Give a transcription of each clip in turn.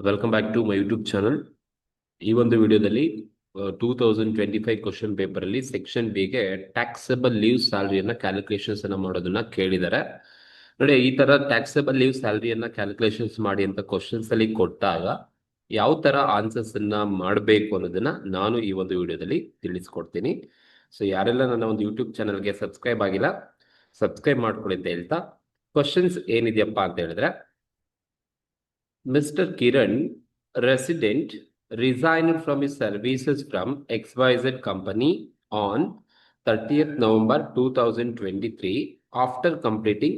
Welcome back to my YouTube channel. ಈ ಒಂದು ವಿಡಿಯೋದಲ್ಲಿ 2025 ಕ್ವಶನ್ ಪೇಪರ್ ಅಲ್ಲಿ ಸೆಕ್ಷನ್ ಬಿ ಗೆ ಟ್ಯಾಕ್ಸಬಲ್ ಲೀವ್ ಸ್ಯಾಲರಿಯನ್ನ ಕ್ಯಾಲ್ಕುಲೇಷನ್ಸ್ ಅನ್ನ ಮಾಡೋದನ್ನ ಕೇಳಿದ್ದಾರೆ. ನೋಡಿ, ಈ ತರ ಟ್ಯಾಕ್ಸಬಲ್ ಲೀವ್ ಸ್ಯಾಲರಿಯನ್ನ ಕ್ಯಾಲ್ಕುಲೇಷನ್ಸ್ ಮಾಡಿ ಅಂತ ಕ್ವಶನ್ಸ್ ಅಲ್ಲಿ ಕೊಟ್ಟಾಗ ಯಾವ ತರ ಆನ್ಸರ್ಸ್ ಅನ್ನ ಮಾಡಬೇಕು ಅನ್ನೋದನ್ನ ನಾನು ಈ ಒಂದು ವಿಡಿಯೋದಲ್ಲಿ ತಿಳಿಸ್ಕೊಡ್ತೀನಿ. ಸೊ ಯಾರೆಲ್ಲ ನನ್ನ ಒಂದು ಯೂಟ್ಯೂಬ್ ಚಾನಲ್ಗೆ ಸಬ್ಸ್ಕ್ರೈಬ್ ಆಗಿಲ್ಲ, ಸಬ್ಸ್ಕ್ರೈಬ್ ಮಾಡ್ಕೊಳ್ಳಿ ಅಂತ ಹೇಳ್ತಾ, ಕ್ವಶನ್ಸ್ ಏನಿದೆಯಪ್ಪ ಅಂತ ಹೇಳಿದ್ರೆ, Mr. Kiran, resident, resigned from his services from XYZ company on 30th November 2023 after completing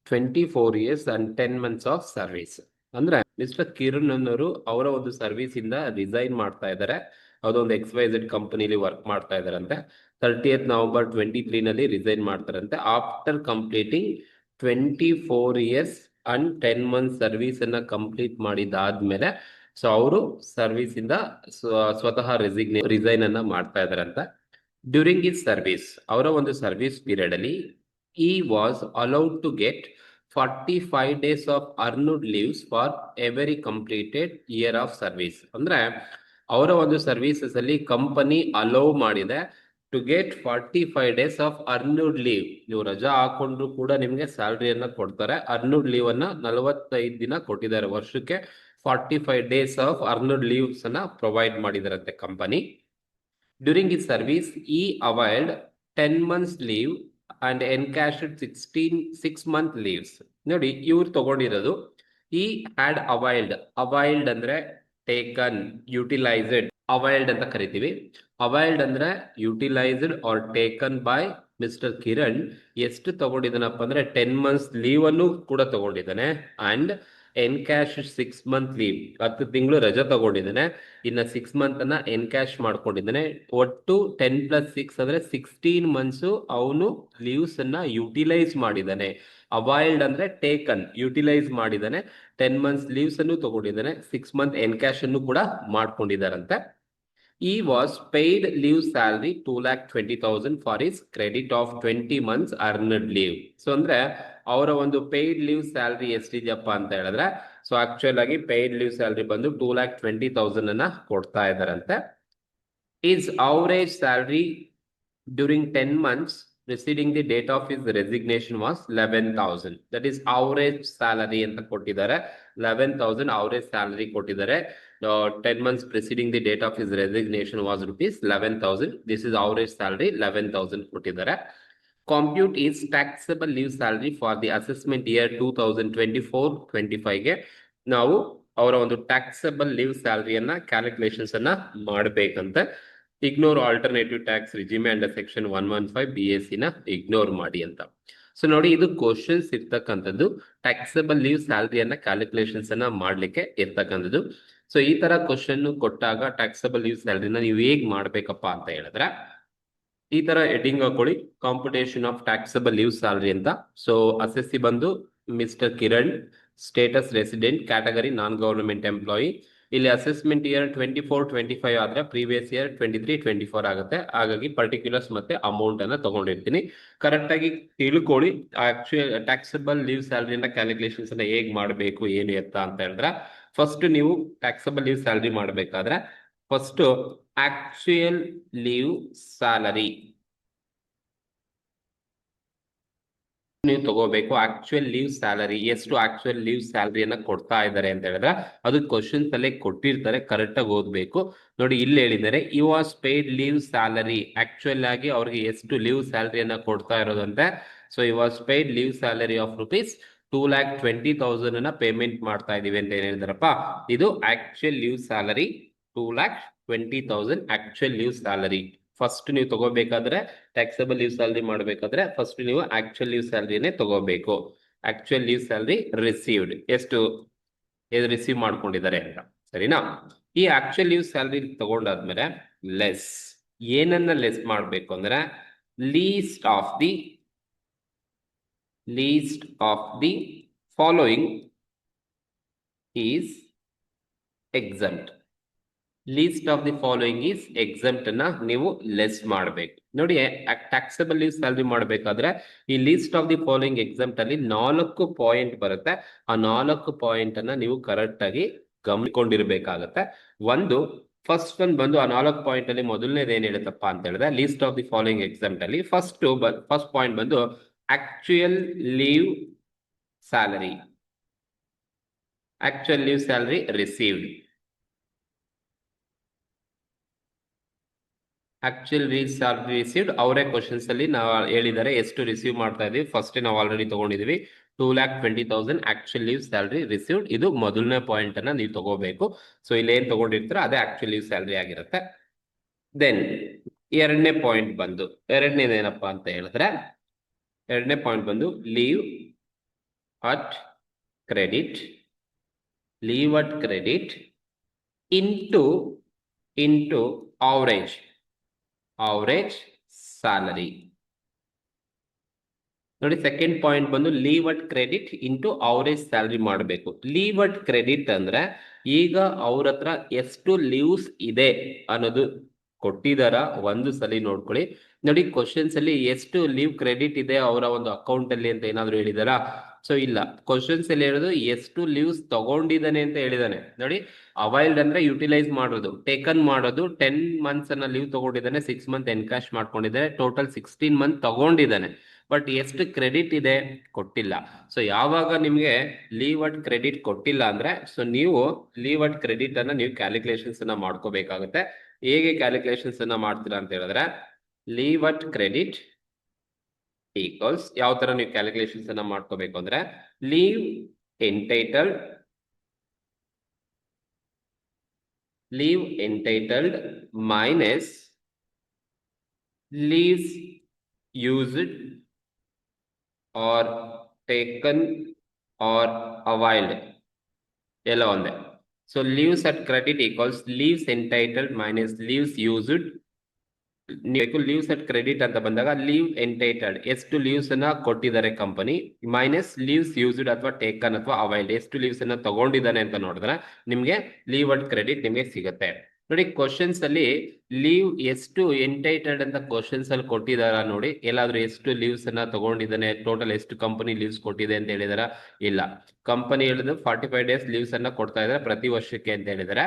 24 years and 10 months of service. ಅಂದ್ರೆ ಮಿಸ್ಟರ್ ಕಿರಣ್ ಅನ್ನೋರು ಅವರ ಒಂದು ಸರ್ವಿಸ್ ಇಂದ ರಿಸೈನ್ ಮಾಡ್ತಾ ಇದ್ದಾರೆ. ಅದೊಂದು XYZ ಕಂಪನಿಲಿ ವರ್ಕ್ ಮಾಡ್ತಾ ಇದಾರಂತೆ. 30th November 2023 ನಲ್ಲಿ ರಿಸೈನ್ ಮಾಡ್ತಾರಂತೆ after completing 24 years and 10 months service ಅನ್ನ ಕಂಪ್ಲೀಟ್ ಮಾಡಿದಾದ್ಮೇಲೆ ಸೊ ಅವರು ಸರ್ವಿಸ್ ಇಂದ ಸ್ವತಃ ರಿಸೈನ್ ಅನ್ನ ಮಾಡ್ತಾ ಇದಾರಂತ. ಡ್ಯೂರಿಂಗ್ ಇಸ್ ಸರ್ವಿಸ್, ಅವರ ಒಂದು ಸರ್ವಿಸ್ ಪೀರಿಯಡ್ ಅಲ್ಲಿ he was allowed to get 45 days of earned leaves for every completed year of service. ಅಂದ್ರೆ ಅವರ ಒಂದು ಸರ್ವಿಸಸ್ ಅಲ್ಲಿ ಕಂಪನಿ ಅಲೌ ಮಾಡಿದೆ to get 45 days of earned leave. ನೀವು ರಜಾ ಹಾಕೊಂಡ್ರು ಕೂಡ ನಿಮ್ಗೆ ಸ್ಯಾಲರಿಯನ್ನ ಕೊಡ್ತಾರೆ. ಅರ್ನ್ಡ್ ಲೀವ್ ಅನ್ನ 45 ದಿನ ಕೊಟ್ಟಿದ್ದಾರೆ, ವರ್ಷಕ್ಕೆ 45 days ಆಫ್ ಅರ್ನ್ಡ್ ಲೀವ್ಸ್ ಅನ್ನ ಪ್ರೊವೈಡ್ ಮಾಡಿದಾರಂತೆ ಕಂಪನಿ. ಡ್ಯೂರಿಂಗ್ ಇಸ್ ಸರ್ವಿಸ್ ಈ availed 10 months leave and encashed 6 month leaves. ನೋಡಿ, ಇವ್ರು ತಗೊಂಡಿರೋದು ಈ ಹ್ಯಾಡ್ ಅವೈಲ್ಡ್ ಅಂದ್ರೆ ಟೇಕನ್, ಯುಟಿಲೈಸ್ಡ್, ಅವೈಲ್ಡ್ ಅಂತ ಕರಿತೀವಿ. ಅವೈಲ್ಡ್ ಅಂದ್ರೆ utilised or taken by mister Kiran. ಎಷ್ಟು ತಗೊಂಡಿದ್ದಾನಪ್ಪ ಅಂದ್ರೆ 10 months ಲೀವ್ ಅನ್ನು ಕೂಡ ತಗೊಂಡಿದ್ದಾನೆ. ಅಂಡ್ ಎನ್ಕ್ಯಾಶ್ 6 month ಲೀವ್, 10 ತಿಂಗಳು ರಜಾ ತಗೊಂಡಿದ್ದಾನೆ. ಇನ್ನ 6 month ಅನ್ನ ಎನ್ಕ್ಯಾಶ್ ಮಾಡ್ಕೊಂಡಿದ್ದಾನೆ. ಒಟ್ಟು 10+6 ಅಂದ್ರೆ 16 months ಅವನು ಲೀವ್ಸ್ ಅನ್ನ ಯುಟಿಲೈಸ್ ಮಾಡಿದ್ದಾನೆ. ಅವೈಲ್ಡ್ ಅಂದ್ರೆ ಟೇಕನ್, ಯುಟಿಲೈಸ್ ಮಾಡಿದ್ದಾನೆ. 10 months ಲೀವ್ಸ್ ಅನ್ನು ತಗೊಂಡಿದ್ದಾನೆ. 6 month ಎನ್ಕ್ಯಾಶ್ ಅನ್ನು ಕೂಡ ಮಾಡ್ಕೊಂಡಿದ್ದಾರಂತೆ. He was paid leave salary 2,20,000 for his credit of 20 months earned leave. So ಅಂದ್ರೆ ಅವರ ಒಂದು ಪೇಯ್ಡ್ ಲೀವ್ ಸ್ಯಾಲರಿ ಎಷ್ಟಿದೆಯಪ್ಪ ಅಂತ ಹೇಳಿದ್ರೆ, ಸೊ ಆಕ್ಚುಯಲ್ ಆಗಿ ಪೇಯ್ಡ್ ಲೀವ್ ಸ್ಯಾಲರಿ ಬಂದು 2,20,000 ಅನ್ನ ಕೊಡ್ತಾ ಇದಾರಂತೆ. His average salary during 10 months preceding the date of his resignation was 11,000. That is average salary ಅಂತ ಕೊಟ್ಟಿದ್ದಾರೆ. 11,000 average salary ಕೊಟ್ಟಿದ್ದಾರೆ. 10 months preceding the date of his resignation was rupees 11,000. This is average salary 11,000 ಕೊಟ್ಟಿದ್ದಾರೆ. Compute is taxable leave salary for the assessment year 2024-25 ಗೆ ನಾವು ಅವರ ಒಂದು taxable leave ಸ್ಯಾಲರಿಯನ್ನ calculations ಅನ್ನ ಮಾಡಬೇಕಂತೆ. Ignore alternative tax regime under section 115 BAC ನ ignore ಮಾಡಿ ಅಂತ. ಸೊ ನೋಡಿ, ಇದು ಕ್ವಶನ್ಸ್ ಇರ್ತಕ್ಕಂಥದ್ದು ಟ್ಯಾಕ್ಸಬಲ್ ಲೀವ್ ಸ್ಯಾಲರಿಯನ್ನ ಕ್ಯಾಲ್ಕುಲೇಷನ್ಸ್ ಅನ್ನ ಮಾಡ್ಲಿಕ್ಕೆ ಇರ್ತಕ್ಕಂಥದ್ದು. ಸೊ ಈ ತರ ಕ್ವಶನ್ ಕೊಟ್ಟಾಗ ಟ್ಯಾಕ್ಸಬಲ್ ಲೀವ್ ಸ್ಯಾಲರಿನ ನೀವು ಹೇಗ್ ಮಾಡ್ಬೇಕಪ್ಪ ಅಂತ ಹೇಳಿದ್ರೆ, ಈ ತರ ಹೆಡ್ಡಿಂಗ್ ಹಾಕೊಳ್ಳಿ, computation of taxable leave salary ಅಂತ. ಸೊ ಅಸೆಸ್ಸಿ ಬಂದು mister Kiran, status resident, category non government employee. ಇಲ್ಲಿ ಅಸೆಸ್ಮೆಂಟ್ ಇಯರ್ 24-25 ಆದ್ರೆ ಪ್ರೀವಿಯಸ್ ಇಯರ್ 23-24 ಆಗುತ್ತೆ. ಹಾಗಾಗಿ ಪರ್ಟಿಕ್ಯುಲರ್ಸ್ ಮತ್ತೆ ಅಮೌಂಟ್ ಅನ್ನ ತಗೊಂಡಿರ್ತೀನಿ. ಕರೆಕ್ಟ್ ಆಗಿ ತಿಳ್ಕೊಳ್ಳಿ ಆಕ್ಚುಯಲ್ ಟ್ಯಾಕ್ಸಬಲ್ ಲೀವ್ ಸ್ಯಾಲರಿನ ಕ್ಯಾಲ್ಕುಲೇಷನ್ಸ್ ಅನ್ನ ಹೇಗ್ ಮಾಡಬೇಕು ಏನು ಎತ್ತ ಅಂತ ಹೇಳಿದ್ರೆ, ಫಸ್ಟ್ ನೀವು ಟ್ಯಾಕ್ಸಬಲ್ ಲೀವ್ ಸ್ಯಾಲರಿ ಮಾಡಬೇಕಾದ್ರೆ ಫಸ್ಟ್ ಆಕ್ಚುಯಲ್ ಲೀವ್ ಸ್ಯಾಲರಿ ನೀವು ತಗೋಬೇಕು. ಆಕ್ಚುಯಲ್ ಲೀವ್ ಸ್ಯಾಲರಿ ಎಷ್ಟು ಆಕ್ಚುಯಲ್ ಲೀವ್ ಸ್ಯಾಲರಿಯನ್ನ ಕೊಡ್ತಾ ಇದ್ದಾರೆ ಅಂತ ಹೇಳಿದ್ರೆ ಅದು ಕ್ವಶನ್ಸ್ ಅಲ್ಲೇ ಕೊಟ್ಟಿರ್ತಾರೆ, ಕರೆಕ್ಟ್ ಆಗಿ ಓದ್ಬೇಕು. ನೋಡಿ, ಇಲ್ಲಿ ಹೇಳಿದ್ದಾರೆ ಈ was paid leave salary. Actual ಆಗಿ ಅವ್ರಿಗೆ ಎಷ್ಟು ಲೀವ್ ಸ್ಯಾಲರಿಯನ್ನ ಕೊಡ್ತಾ ಇರೋದಂತೆ. ಸೊ ಈ was paid leave salary of rupees 2,20,000 ಅನ್ನ ಪೇಮೆಂಟ್ ಮಾಡ್ತಾ ಇದೀವಿ ಅಂತ ಏನ್ ಹೇಳಿದಾರಪ್ಪ. ಇದು actual leave salary 2,20,000 actual leave salary. First ನೀವು ತಗೋಬೇಕಾದ್ರೆ ಟ್ಯಾಕ್ಸಬಲ್ ಲೀವ್ ಸ್ಯಾಲರಿ ಮಾಡಬೇಕಾದ್ರೆ ಫಸ್ಟ್ ನೀವು ಆಕ್ಚುಯಲ್ ಲೀವ್ ಸ್ಯಾಲರಿನೇ ತಗೋಬೇಕು. ಆಕ್ಚುಯಲ್ ಲೀವ್ ಸ್ಯಾಲರಿ ರಿಸೀವ್ಡ್ ಎಷ್ಟು ರಿಸೀವ್ ಮಾಡ್ಕೊಂಡಿದ್ದಾರೆ ಅಂತ, ಸರಿನಾ? ಈ ಆಕ್ಚುಯಲ್ ಲೀವ್ ಸ್ಯಾಲರಿ ತಗೊಂಡಾದ್ಮೇಲೆ ಲೆಸ್ ಏನನ್ನ ಲೆಸ್ ಮಾಡ್ಬೇಕು ಅಂದ್ರೆ least of the following is exempt. Least of the following is exempt ಅನ್ನ ನೀವು ಲೆಸ್ ಮಾಡಬೇಕು. ನೋಡಿ, ಟ್ಯಾಕ್ಸಬಲ್ ಲೀವ್ ಸ್ಯಾಲರಿ ಮಾಡಬೇಕಾದ್ರೆ ಈ least of the following exempt ಅಲ್ಲಿ 4 ಪಾಯಿಂಟ್ ಬರುತ್ತೆ. ಆ 4 ಪಾಯಿಂಟ್ ಅನ್ನ ನೀವು ಕರೆಕ್ಟ್ ಆಗಿ ಗಮನಿಕೊಂಡಿರ್ಬೇಕಾಗತ್ತೆ. ಒಂದು ಫಸ್ಟ್ ಒನ್ ಬಂದು ಆ 4 ಪಾಯಿಂಟ್ ಅಲ್ಲಿ ಮೊದಲನೇದು ಏನ್ ಹೇಳುತ್ತಪ್ಪ ಅಂತ ಹೇಳಿದ್ರೆ least of the following example ಅಲ್ಲಿ ಫಸ್ಟ್ ಪಾಯಿಂಟ್ ಬಂದು actual leave salary, actual leave salary received, actual leave salary received ಅವರೇ ಕ್ವಶನ್ಸ್ ಅಲ್ಲಿ ನಾವು ಹೇಳಿದ್ದಾರೆ ಎಷ್ಟು ರಿಸೀವ್ ಮಾಡ್ತಾ ಇದೀವಿ. ಫಸ್ಟ್ ನಾವು ಆಲ್ರೆಡಿ ತಗೊಂಡಿದೀವಿ 2,20,000 ಆಕ್ಚುಯಲ್ ಲೀವ್ ಸ್ಯಾಲರಿ ರಿಸೀವ್ಡ್. ಇದು ಮೊದಲನೇ ಪಾಯಿಂಟ್ ಅನ್ನ ನೀವು ತಗೋಬೇಕು. ಸೊ ಇಲ್ಲಿ ಏನ್ ತಗೊಂಡಿರ್ತೀರ ಅದೇ ಆಕ್ಚುಯಲ್ ಲೀವ್ ಸ್ಯಾಲರಿ ಆಗಿರುತ್ತೆ. ದೆನ್ ಎರಡನೇ ಪಾಯಿಂಟ್ ಬಂದು ಎರಡನೇದೇನಪ್ಪ ಅಂತ ಹೇಳಿದ್ರೆ ಎರಡನೇ ಪಾಯಿಂಟ್ ಬಂದು leave at credit, leave at credit into average salary. ನೋಡಿ ಸೆಕೆಂಡ್ ಪಾಯಿಂಟ್ ಬಂದು leave at credit into average salary ಮಾಡಬೇಕು. ಲೀವ್ ಅಟ್ ಕ್ರೆಡಿಟ್ ಅಂದ್ರೆ ಈಗ ಅವ್ರ ಹತ್ರ ಎಷ್ಟು ಲೀವ್ಸ್ ಇದೆ ಅನ್ನೋದು ಕೊಟ್ಟಿದಾರ ಒಂದು ಸಲ ನೋಡ್ಕೊಳ್ಳಿ. ನೋಡಿ ಕ್ವಶನ್ಸ್ ಅಲ್ಲಿ ಎಷ್ಟು ಲೀವ್ ಕ್ರೆಡಿಟ್ ಇದೆ ಅವರ ಒಂದು ಅಕೌಂಟ್ ಅಲ್ಲಿ ಅಂತ ಏನಾದ್ರು ಹೇಳಿದಾರಾ? ಸೊ ಇಲ್ಲ. ಕ್ವಶನ್ಸ್ ಅಲ್ಲಿ ಹೇಳೋದು ಎಷ್ಟು ಲೀವ್ಸ್ ತಗೊಂಡಿದ್ದಾನೆ ಅಂತ ಹೇಳಿದಾನೆ. ನೋಡಿ ಅವೈಲ್ಡ್ ಅಂದ್ರೆ ಯುಟಿಲೈಸ್ ಮಾಡೋದು, ಟೇಕನ್ ಮಾಡೋದು 10 months ಅನ್ನ ಲೀವ್ ತಗೊಂಡಿದ್ದಾನೆ, 6 months ಎನ್ಕ್ಯಾಶ್ ಮಾಡ್ಕೊಂಡಿದ್ದಾನೆ, ಟೋಟಲ್ 16 months ತಗೊಂಡಿದ್ದಾನೆ. ಬಟ್ ಎಷ್ಟು ಕ್ರೆಡಿಟ್ ಇದೆ ಕೊಟ್ಟಿಲ್ಲ. ಸೊ ಯಾವಾಗ ನಿಮ್ಗೆ ಲೀವ್ ಅಟ್ ಕ್ರೆಡಿಟ್ ಕೊಟ್ಟಿಲ್ಲ ಅಂದ್ರೆ ಸೊ ನೀವು ಲೀವ್ ಅಟ್ ಕ್ರೆಡಿಟ್ ಅನ್ನ ನೀವು ಕ್ಯಾಲ್ಕುಲೇಷನ್ಸ್ ಅನ್ನ ಮಾಡ್ಕೋಬೇಕಾಗುತ್ತೆ. ಹೇಗೆ ಕ್ಯಾಲ್ಕುಲೇಷನ್ಸ್ ಅನ್ನ ಮಾಡ್ತೀರಾ ಅಂತ ಹೇಳಿದ್ರೆ ಲೀವ್ ಅಟ್ ಕ್ರೆಡಿಟ್ ಈಕ್ವಲ್ಸ್ ಯಾವ ತರ ನೀವು ಕ್ಯಾಲ್ಕುಲೇಷನ್ಸ್ ಅನ್ನ ಮಾಡ್ಕೋಬೇಕು ಅಂದ್ರೆ leave entitled minus leaves used or taken or availed ಎಲ್ಲ ಒಂದೇ. So leaves at credit equals leaves entitled minus leaves used. ನೀವು leaves at credit ಅಂತ ಬಂದಾಗ leave entitled ಎಷ್ಟು ಲೀವ್ಸ್ ಅನ್ನ ಕೊಟ್ಟಿದ್ದಾರೆ ಕಂಪನಿ ಮೈನಸ್ leaves used ಅಥವಾ ಟೇಕನ್ ಅಥವಾ availed ಎಷ್ಟು ಲೀವ್ಸ್ ಅನ್ನ ತಗೊಂಡಿದ್ದಾನೆ ಅಂತ ನೋಡಿದ್ರೆ ನಿಮ್ಗೆ leave at credit ನಿಮ್ಗೆ ಸಿಗುತ್ತೆ. ನೋಡಿ ಕ್ವಶನ್ಸ್ ಅಲ್ಲಿ ಲೀವ್ ಎಷ್ಟು ಎಂಟೈಟಲ್ಡ್ ಅಂತ ಕ್ವಶನ್ಸ್ ಅಲ್ಲಿ ಕೊಟ್ಟಿದಾರ ನೋಡಿ. ಎಲ್ಲಾದ್ರೂ ಎಷ್ಟು ಲೀವ್ಸ್ ಅನ್ನ ತಗೊಂಡಿದ್ದಾನೆ, ಟೋಟಲ್ ಎಷ್ಟು ಕಂಪನಿ ಲೀವ್ಸ್ ಕೊಟ್ಟಿದೆ ಅಂತ ಹೇಳಿದಾರ? ಇಲ್ಲ. ಕಂಪನಿ ಹೇಳಿದ್ರು 45 days ಲೀವ್ಸ್ ಅನ್ನ ಕೊಡ್ತಾ ಇದಾರೆ ಪ್ರತಿ ವರ್ಷಕ್ಕೆ ಅಂತ ಹೇಳಿದಾರೆ.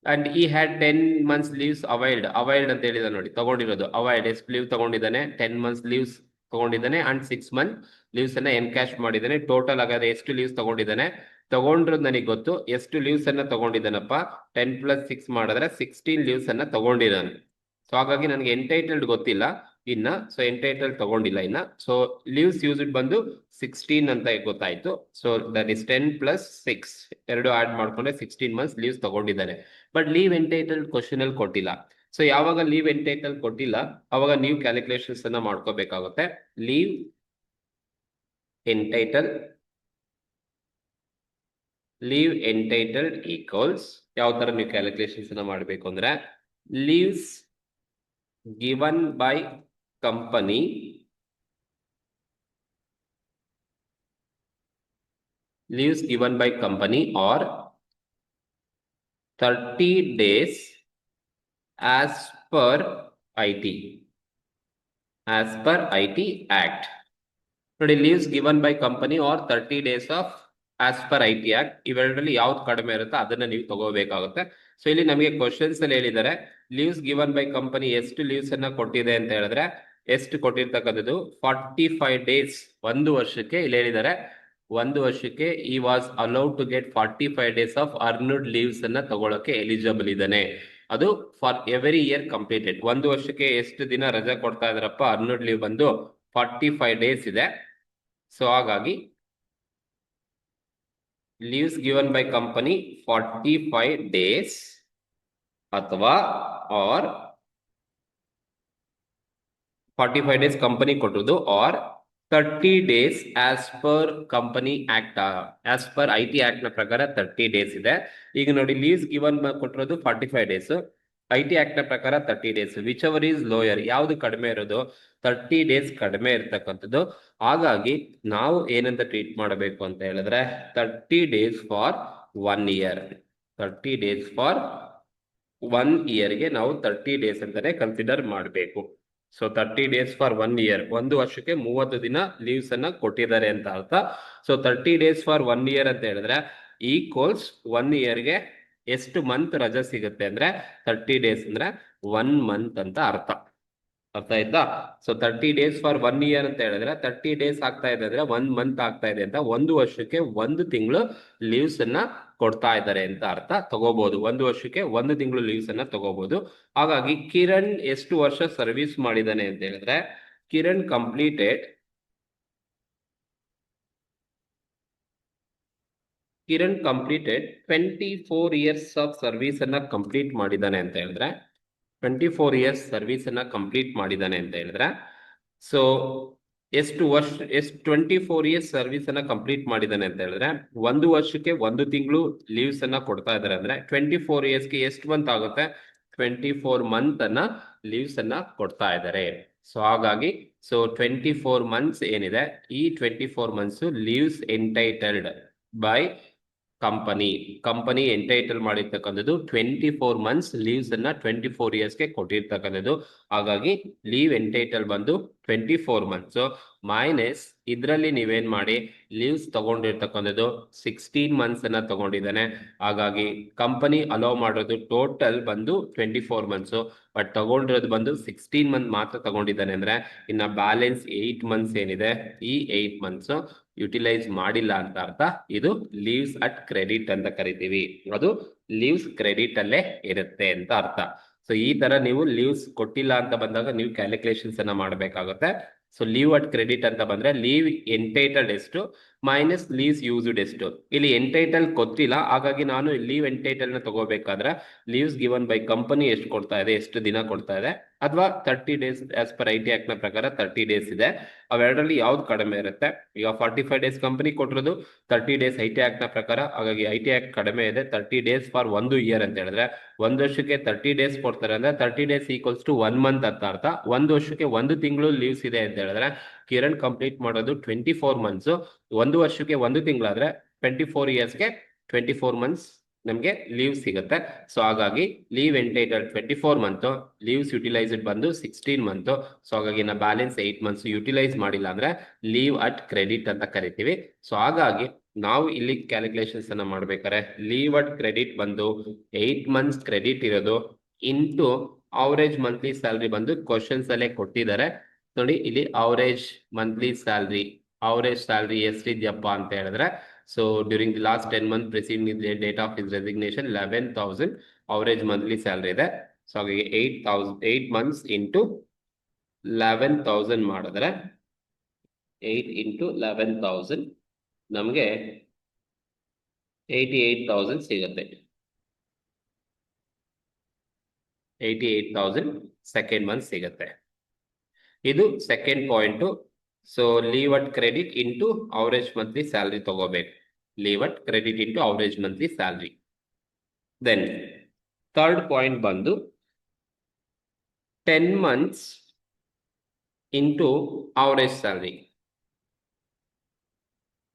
And he had 10 months leaves availed ಅಂತ ಹೇಳಿದಾರೆ. ನೋಡಿ ತಗೊಂಡಿರೋದು ಅವೈಲ್ಡ್ ಎಷ್ಟು ಲೀವ್ ತಗೊಂಡಿದ್ದಾನೆ, 10 months ಲೀವ್ಸ್ ತಗೊಂಡಿದ್ದಾನೆ ಅಂಡ್ 6 months ಲೀವ್ಸ್ ಅನ್ನ ಎನ್ಕ್ಯಾಶ್ ಮಾಡಿದ್ದಾನೆ. ಟೋಟಲ್ ಆಗಾದ್ರೆ ಎಷ್ಟು ಲೀವ್ಸ್ ತಗೊಂಡಿದ್ದಾನೆ ತಗೊಂಡ್ರದ್ದು ನನಗೆ ಗೊತ್ತು. ಎಷ್ಟು ಲೀವ್ಸ್ ಅನ್ನ ತಗೊಂಡಿದ್ದಾನಪ್ಪ 10 + 6 ಮಾಡಿದ್ರೆ 16 ಲೀವ್ಸ್ ಅನ್ನ ತಗೊಂಡಿದ್ದಾನೆ. ಸೊ ಹಾಗಾಗಿ ನನಗೆ ಎಂಟೈಟಲ್ಡ್ ಗೊತ್ತಿಲ್ಲ ಇನ್ನ. ಸೊ ಎಂಟೈಟಲ್ಡ್ ತಗೊಂಡಿಲ್ಲ ಇನ್ನ. ಸೊ ಲೀವ್ಸ್ ಯೂಸ್ಡ್ ಬಂದು 16 ಅಂತ ಗೊತ್ತಾಯ್ತು. ಸೊ ದಟ್ ಇಸ್ 10 + 6 ಎರಡು ಆಡ್ ಮಾಡ್ಕೊಂಡ್ರೆ 16 months ಲೀವ್ಸ್ ತಗೊಂಡಿದ್ದಾನೆ. ಬಟ್ ಲೀವ್ ಎಂಟೈಟಲ್ಡ್ ಕ್ವಶನ್ ಅಲ್ಲಿ ಕೊಟ್ಟಿಲ್ಲ. ಸೊ ಯಾವಾಗ ಲೀವ್ ಎಂಟೈಟಲ್ಡ್ ಕೊಟ್ಟಿಲ್ಲ ಅವಾಗ ನೀವು ಕ್ಯಾಲ್ಕುಲೇಷನ್ಸ್ ಅನ್ನ ಮಾಡ್ಕೋಬೇಕಾಗುತ್ತೆ. ಲೀವ್ ಎಂಟೈಟಲ್ಡ್ ಈಕ್ವಲ್ಸ್ ಯಾವ ತರ ನೀವು ಕ್ಯಾಲ್ಕುಲೇಷನ್ಸ್ ಅನ್ನ ಮಾಡಬೇಕು ಅಂದ್ರೆ leaves given by company or 30 days as per IT Act. ನೋಡಿ leaves given by company or 30 days of as per IT Act ಇವೆರಡರಲ್ಲಿ ಯಾವ್ದು ಕಡಿಮೆ ಇರುತ್ತೋ ಅದನ್ನ ನೀವು ತಗೋಬೇಕಾಗುತ್ತೆ. ಸೊ ಇಲ್ಲಿ ನಮಗೆ ಕ್ವಶನ್ಸ್ ಅಲ್ಲಿ ಹೇಳಿದ್ದಾರೆ ಲೀವ್ಸ್ ಗಿವನ್ ಬೈ ಕಂಪನಿ ಎಷ್ಟು ಲೀವ್ಸ್ ಅನ್ನ ಕೊಟ್ಟಿದೆ ಅಂತ ಹೇಳಿದ್ರೆ ಎಷ್ಟು ಕೊಟ್ಟಿರ್ತಕ್ಕಂಥದ್ದು 45 days ಒಂದು ವರ್ಷಕ್ಕೆ. ಇಲ್ಲಿ ಹೇಳಿದ್ದಾರೆ ಒಂದು ವರ್ಷಕ್ಕೆ he was allowed to get 45 days of earned leaves ಅನ್ನ ತಗೊಳಕ್ಕೆ ಎಲಿಜಿಬಲ್ ಇದ್ದಾನೆ. ಅದು ಫಾರ್ ಎವರಿ ಇಯರ್ ಕಂಪ್ಲೀಟೆಡ್. ಒಂದು ವರ್ಷಕ್ಕೆ ಎಷ್ಟು ದಿನ ರಜೆ ಕೊಡ್ತಾ ಇದಾರಪ್ಪ ಅರ್ನ್ಡ್ ಲೀವ್ ಬಂದು 45 days ಇದೆ. ಸೊ ಹಾಗಾಗಿ leaves given by company 45 days ಅಥವಾ ಆರ್ 45 days ಕಂಪನಿ ಕೊಟ್ಟಿರೋದು or 30 days as per company act as per IT act ನ ಪ್ರಕಾರ 30 days ಇದೆ. ಈಗ ನೋಡಿ ಲೀವ್ಸ್ ಗಿವನ್ ಕೊಟ್ಟಿರೋದು 45 days, IT ಆಕ್ಟ್ ನ ಪ್ರಕಾರ 30 days. Which ever is lower ಯಾವ್ದು ಕಡಿಮೆ ಇರೋದು 30 days ಕಡಿಮೆ ಇರ್ತಕ್ಕಂಥದ್ದು. ಹಾಗಾಗಿ ನಾವು ಏನಂತ ಟ್ರೀಟ್ ಮಾಡಬೇಕು ಅಂತ ಹೇಳಿದ್ರೆ 30 days for 1 year. 30 days for 1 yearಗೆ ನಾವು 30 days ಅಂತಾನೆ ಕನ್ಸಿಡರ್ ಮಾಡಬೇಕು. ಸೊ 30 days ಫಾರ್ 1 year ಒಂದು ವರ್ಷಕ್ಕೆ 30 ದಿನ ಲೀವ್ಸ್ ಅನ್ನ ಕೊಟ್ಟಿದ್ದಾರೆ ಅಂತ ಅರ್ಥ. ಸೊ 30 days ಫಾರ್ 1 year ಅಂತ ಹೇಳಿದ್ರೆ ಈಕ್ವಲ್ಸ್ 1 ಇಯರ್ಗೆ ಎಷ್ಟು ಮಂತ್ ರಜೆ ಸಿಗುತ್ತೆ ಅಂದ್ರೆ 30 ಡೇಸ್ ಅಂದ್ರೆ 1 ಮಂತ್ ಅಂತ ಅರ್ಥ ಆಯ್ತಾ. ಸೊ 30 ಡೇಸ್ ಫಾರ್ 1 ಇಯರ್ ಅಂತ ಹೇಳಿದ್ರೆ 30 ಡೇಸ್ ಆಗ್ತಾ ಇದೆ ಅಂದ್ರೆ 1 ಮಂತ್ ಆಗ್ತಾ ಇದೆ ಅಂತ 1 ವರ್ಷಕ್ಕೆ 1 ತಿಂಗಳು ಲೀವ್ಸ್ ಅನ್ನ ಕೊಡ್ತಾ ಇದ್ದಾರೆ ಅಂತ ಅರ್ಥ. ತಗೋಬಹುದು, 1 ವರ್ಷಕ್ಕೆ 1 ತಿಂಗಳು ಲೀವ್ಸ್ ಅನ್ನ ತಗೋಬಹುದು. ಹಾಗಾಗಿ ಕಿರಣ್ ಎಷ್ಟು ವರ್ಷ ಸರ್ವಿಸ್ ಮಾಡಿದಾನೆ ಅಂತ ಹೇಳಿದ್ರೆ Kiran completed 24 years of service ಅನ್ನ ಕಂಪ್ಲೀಟ್ ಮಾಡಿದಾನೆ ಅಂತ ಹೇಳಿದ್ರೆ 24 ಇಯರ್ಸ್ ಸರ್ವಿಸ್ ಅನ್ನ ಕಂಪ್ಲೀಟ್ ಮಾಡಿದಾನೆ ಅಂತ ಹೇಳಿದ್ರೆ ಸೊ ಎಷ್ಟು 24 ಇಯರ್ಸ್ ಸರ್ವಿಸ್ ಅನ್ನ ಕಂಪ್ಲೀಟ್ ಮಾಡಿದಾನೆ ಅಂತ ಹೇಳಿದ್ರೆ 1 ವರ್ಷಕ್ಕೆ 1 ತಿಂಗಳು ಲೀವ್ಸ್ ಅನ್ನ ಕೊಡ್ತಾ ಇದಾರೆ ಅಂದ್ರೆ 24 ಇಯರ್ಸ್ಗೆ ಎಷ್ಟು ಮಂತ್ ಆಗುತ್ತೆ 24 ಮಂತ್ ಅನ್ನ ಲೀವ್ಸ್ ಅನ್ನ ಕೊಡ್ತಾ ಇದ್ದಾರೆ. ಸೊ ಹಾಗಾಗಿ 24 ಮಂತ್ಸ್ ಏನಿದೆ ಈ 24 months leaves entitled by company entitle ಮಾಡಿರ್ತಕ್ಕಂಥದ್ದು 24 ಮಂತ್ಸ್ ಲೀವ್ಸ್ ಅನ್ನ 24 ಇಯರ್ಸ್ಗೆ ಕೊಟ್ಟಿರ್ತಕ್ಕಂಥದ್ದು. ಹಾಗಾಗಿ ಲೀವ್ ಎಂಟೈಟಲ್ ಬಂದು 24 ಮಂತ್ಸ್ ಮೈನಸ್ ಇದರಲ್ಲಿ ನೀವೇನ್ ಮಾಡಿ ಲೀವ್ಸ್ ತಗೊಂಡಿರ್ತಕ್ಕಂಥದ್ದು 16 ಮಂತ್ಸ್ ಅನ್ನ ತಗೊಂಡಿದ್ದಾನೆ. ಹಾಗಾಗಿ ಕಂಪನಿ ಅಲೋ ಮಾಡೋದು ಟೋಟಲ್ ಬಂದು 24 ಮಂತ್ಸ್ ಬಟ್ ತಗೊಂಡಿರೋದು ಬಂದು 16 ಮಂತ್ ಮಾತ್ರ ತಗೊಂಡಿದ್ದಾನೆ ಅಂದ್ರೆ ಇನ್ನ ಬ್ಯಾಲೆನ್ಸ್ 8 ಮಂತ್ಸ್ ಏನಿದೆ ಈ 8 ಮಂತ್ಸ್ ಯುಟಿಲೈಸ್ ಮಾಡಿಲ್ಲ ಅಂತ ಅರ್ಥ. ಇದು ಲೀವ್ಸ್ ಅಟ್ ಕ್ರೆಡಿಟ್ ಅಂತ ಕರಿತೀವಿ, ಅದು ಲೀವ್ಸ್ ಕ್ರೆಡಿಟ್ ಅಲ್ಲೇ ಇರುತ್ತೆ ಅಂತ ಅರ್ಥ. ಸೊ ಈ ತರ ನೀವು ಲೀವ್ಸ್ ಕೊಟ್ಟಿಲ್ಲ ಅಂತ ಬಂದಾಗ ನೀವು ಕ್ಯಾಲ್ಕುಲೇಷನ್ಸ್ ಅನ್ನ ಮಾಡಬೇಕಾಗುತ್ತೆ. ಸೊ ಲೀವ್ ಅಟ್ ಕ್ರೆಡಿಟ್ ಅಂತ ಬಂದ್ರೆ ಲೀವ್ ಎಂಟೈಟಲ್ಡ್ ಎಷ್ಟು ಮೈನಸ್ ಲೀವ್ಸ್ ಯೂಸ್ಡ್ ಎಷ್ಟು. ಇಲ್ಲಿ ಎಂಟೈಟಲ್ ಗೊತ್ತಿಲ್ಲ, ಹಾಗಾಗಿ ನಾನು ಲೀವ್ ಎಂಟೈಟಲ್ ನ ತಗೋಬೇಕಾದ್ರೆ ಲೀವ್ಸ್ ಗಿವನ್ ಬೈ ಕಂಪನಿ ಎಷ್ಟು ಕೊಡ್ತಾ ಇದೆ, ಎಷ್ಟು ದಿನ ಕೊಡ್ತಾ ಇದೆ, ಅಥವಾ 30 days as per IT act ನ ಪ್ರಕಾರ 30 ಡೇಸ್ ಇದೆ. ಅವೆರಡರಲ್ಲಿ ಯಾವ್ದು ಕಡಿಮೆ ಇರುತ್ತೆ? ಈಗ 45 ಡೇಸ್ ಕಂಪನಿ ಕೊಟ್ಟಿರೋದು, 30 ಡೇಸ್ ಐಟಿ ಆಕ್ಟ್ ನ ಪ್ರಕಾರ. ಹಾಗಾಗಿ ಐಟಿ ಆಕ್ಟ್ ಕಡಿಮೆ ಇದೆ. 30 ಡೇಸ್ ಫಾರ್ 1 ಇಯರ್ ಅಂತ ಹೇಳಿದ್ರೆ 1 ವರ್ಷಕ್ಕೆ 30 ಡೇಸ್ ಕೊಡ್ತಾರೆ ಅಂದ್ರೆ 30 ಡೇಸ್ ಈಕ್ವಲ್ಸ್ ಟು 1 ಮಂತ್ ಅಂತ ಅರ್ಥ. 1 ವರ್ಷಕ್ಕೆ 1 ತಿಂಗಳು ಲೀವ್ಸ್ ಇದೆ ಅಂತ ಹೇಳಿದ್ರೆ ಕಿರಣ್ ಕಂಪ್ಲೀಟ್ ಮಾಡೋದು 24 ಮಂತ್ಸ್. 1 ವರ್ಷಕ್ಕೆ 1 ತಿಂಗಳಾದ್ರೆ 24 ಇಯರ್ಸ್ಗೆ 24 ಮಂತ್ಸ್ ನಮಗೆ ಲೀವ್ ಸಿಗುತ್ತೆ. ಸೊ ಹಾಗಾಗಿ leave entitle 24 month, leaves utilized ಬಂದು 16 ಮಂತ್. ಸೊ ಹಾಗಾಗಿ ನಾ ಬ್ಯಾಲೆನ್ಸ್ 8 ಮಂತ್ಸ್ ಯುಟಿಲೈಸ್ ಮಾಡಿಲ್ಲ ಅಂದ್ರೆ ಲೀವ್ ಅಟ್ ಕ್ರೆಡಿಟ್ ಅಂತ ಕರಿತೀವಿ. ಸೊ ಹಾಗಾಗಿ ನಾವು ಇಲ್ಲಿ ಕ್ಯಾಲ್ಕುಲೇಷನ್ಸ್ ಅನ್ನ ಮಾಡ್ಬೇಕಾದ್ರೆ ಲೀವ್ ಅಟ್ ಕ್ರೆಡಿಟ್ ಬಂದು 8 ಮಂತ್ಸ್ ಕ್ರೆಡಿಟ್ ಇರೋದು ಇಂಟು ಅವರೇಜ್ ಮಂತ್ಲಿ ಸ್ಯಾಲ್ರಿ ಬಂದು ಕ್ವಶನ್ಸ್ ಅಲ್ಲೇ ಕೊಟ್ಟಿದ್ದಾರೆ ನೋಡಿ. ಇಲ್ಲಿ average monthly salary, average salary ಎಷ್ಟಿದ್ಯಪ್ಪ ಅಂತ ಹೇಳಿದ್ರೆ so during the last 10 month preceding the date of his resignation 11,000 average monthly salary ಇದೆ. ಸೊ ಹಾಗಾಗಿ 8 ಮಂತ್ಸ್ ಇಂಟು 11,000 ಮಾಡಿದ್ರೆ 8 ಇಂಟು 11,000 ನಮಗೆ 88,000 ಸಿಗುತ್ತೆ. 88,000 ಸೆಕೆಂಡ್ ಮಂತ್ ಸಿಗುತ್ತೆ. ಇದು second point. So leave at credit into average monthly salary ತಗೋಬೇಕು. Leave at credit into average monthly salary. Then third point ಬಂದು 10 months into average salary.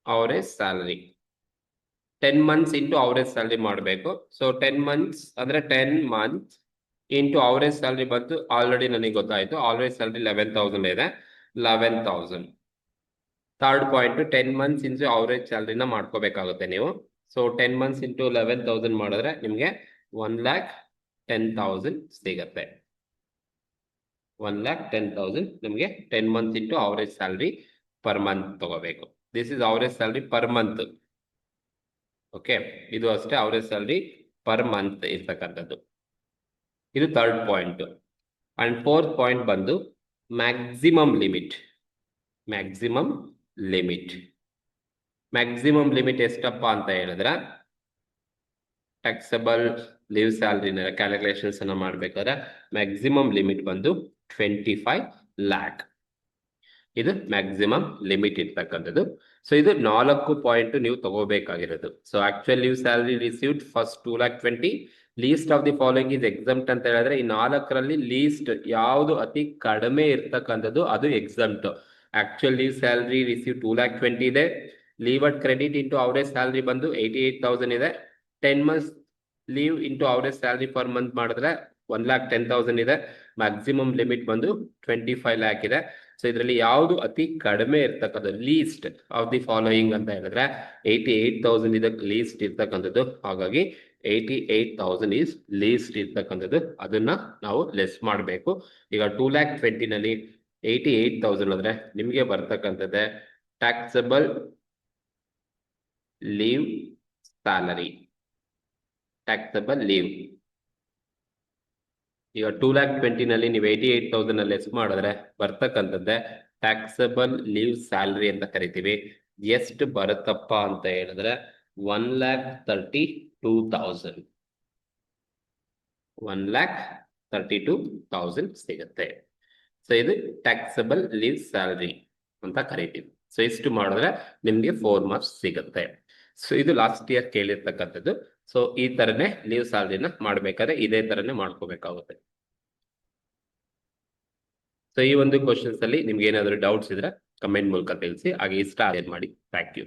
Average salary 10 months into average salary ಮಾಡಬೇಕು. So 10 months ಅಂದ್ರೆ 10 months into average salary ಬಂತು. Already ನನಗೆ ಗೊತ್ತಾಯ್ತು, average salary 11,000 ಇದೆ. 11,000 third point 10 months into average ಸ್ಯಾಲ್ರಿನ ಮಾಡ್ಕೋಬೇಕಾಗುತ್ತೆ ನೀವು. ಸೊ 10 ಮಂತ್ಸ್ ಇಂಟು 11,000 ಮಾಡಿದ್ರೆ ನಿಮಗೆ 1,10,000 ಸಿಗತ್ತೆ. 1,10,000 ನಿಮಗೆ 10 months into average salary per month ತಗೋಬೇಕು. This is average salary per month. Okay, ಇದು ಅಷ್ಟೇ ಅವರೇಜ್ ಸ್ಯಾಲ್ರಿ ಪರ್ ಮಂತ್ ಇರ್ತಕ್ಕಂಥದ್ದು. ಇದು third point. And fourth point ಬಂದು ಮ್ಯಾಕ್ಸಿಮಮ್ ಲಿಮಿಟ್. ಮ್ಯಾಕ್ಸಿಮಮ್ ಲಿಮಿಟ್ ಎಷ್ಟಪ್ಪ ಅಂತ ಹೇಳಿದ್ರೆ ಟ್ಯಾಕ್ಸಬಲ್ ಲೀವ್ ಸ್ಯಾಲ್ರಿನ ಕ್ಯಾಲ್ಕುಲೇಷನ್ಸ್ ಅನ್ನ ಮಾಡ್ಬೇಕಾದ್ರೆ ಮ್ಯಾಕ್ಸಿಮಮ್ ಲಿಮಿಟ್ ಬಂದು 25 lakh. ಇದು ಮ್ಯಾಕ್ಸಿಮಮ್ ಲಿಮಿಟ್ ಇರ್ತಕ್ಕಂಥದ್ದು. ಸೊ ಇದು 4 ಪಾಯಿಂಟ್ ನೀವು ತಗೋಬೇಕಾಗಿರೋದು. So actual leave salary received first 2,20,000. Least of the following is exempt ಅಂತ ಹೇಳಿದ್ರೆ ಈ 4ರಲ್ಲಿ ಲೀಸ್ಟ್ ಯಾವುದು ಅತಿ ಕಡಿಮೆ ಇರ್ತಕ್ಕಂಥದ್ದು ಅದು exempt. Actual leave salary receive 2,20,000 ಇದೆ. Leave at credit into average salary ಬಂದು 88,000 ಇದೆ. 10 months leave into average salary per month ಮಾಡಿದ್ರೆ 1,10,000 ಇದೆ. ಮ್ಯಾಕ್ಸಿಮಮ್ ಲಿಮಿಟ್ ಬಂದು 25 lakh ಇದೆ. ಸೊ ಇದರಲ್ಲಿ ಯಾವುದು ಅತಿ ಕಡಿಮೆ ಇರ್ತಕ್ಕಂಥದ್ದು ಲೀಸ್ಟ್ ಆಫ್ ದಿ ಫಾಲೋಯಿಂಗ್ ಅಂತ ಹೇಳಿದ್ರೆ 88,000 ಇದಕ್ಕೆ ಲೀಸ್ಟ್ ಇರ್ತಕ್ಕಂಥದ್ದು. ಹಾಗಾಗಿ 88,000 ಈಸ್ ಲೀಸ್ಟ್ ಇರ್ತಕ್ಕಂಥದ್ದು. ಅದನ್ನ ನಾವು ಲೆಸ್ ಮಾಡಬೇಕು. ಈಗ 2,20,000 ನಲ್ಲಿ 88,000 ಅಂದ್ರೆ ನಿಮಗೆ ಬರ್ತಕ್ಕಂಥದ್ದೇ taxable leave salary. Taxable leave ಈಗ 2,20,000 ನಲ್ಲಿ ನೀವು 88,000 ಲೆಸ್ ಮಾಡಿದ್ರೆ ಬರ್ತಕ್ಕಂಥದ್ದೇ ಟ್ಯಾಕ್ಸಬಲ್ ಲೀವ್ ಸ್ಯಾಲರಿ ಅಂತ ಕರಿತೀವಿ. ಎಷ್ಟು ಬರುತ್ತಪ್ಪ ಅಂತ ಹೇಳಿದ್ರೆ 1,32,000. 1,32,000 ಸಿಗುತ್ತೆ. ಸೊ ಇದು ಟ್ಯಾಕ್ಸಬಲ್ ಲೀವ್ ಸ್ಯಾಲರಿ ಅಂತ ಕರಿತೀವಿ. ಸೊ ಇಷ್ಟು ಮಾಡಿದ್ರೆ ನಿಮ್ಗೆ 4 ಮಾರ್ಕ್ಸ್ ಸಿಗುತ್ತೆ. ಸೊ ಇದು ಲಾಸ್ಟ್ ಇಯರ್ ಕೇಳಿರ್ತಕ್ಕಂಥದ್ದು. ಸೊ ಈ ತರನೇ ಲೀವ್ ಸ್ಯಾಲರಿನ ಮಾಡ್ಬೇಕಾದ್ರೆ ಇದೇ ತರನೇ ಮಾಡ್ಕೋಬೇಕಾಗುತ್ತೆ. ಸೊ ಈ ಒಂದು ಕ್ವಶನ್ಸ್ ಅಲ್ಲಿ ನಿಮ್ಗೆ ಏನಾದ್ರು ಡೌಟ್ಸ್ ಇದ್ರೆ ಕಮೆಂಟ್ ಮೂಲಕ ತಿಳಿಸಿ. ಹಾಗೆ ಇಷ್ಟ ಮಾಡಿ. Thank you.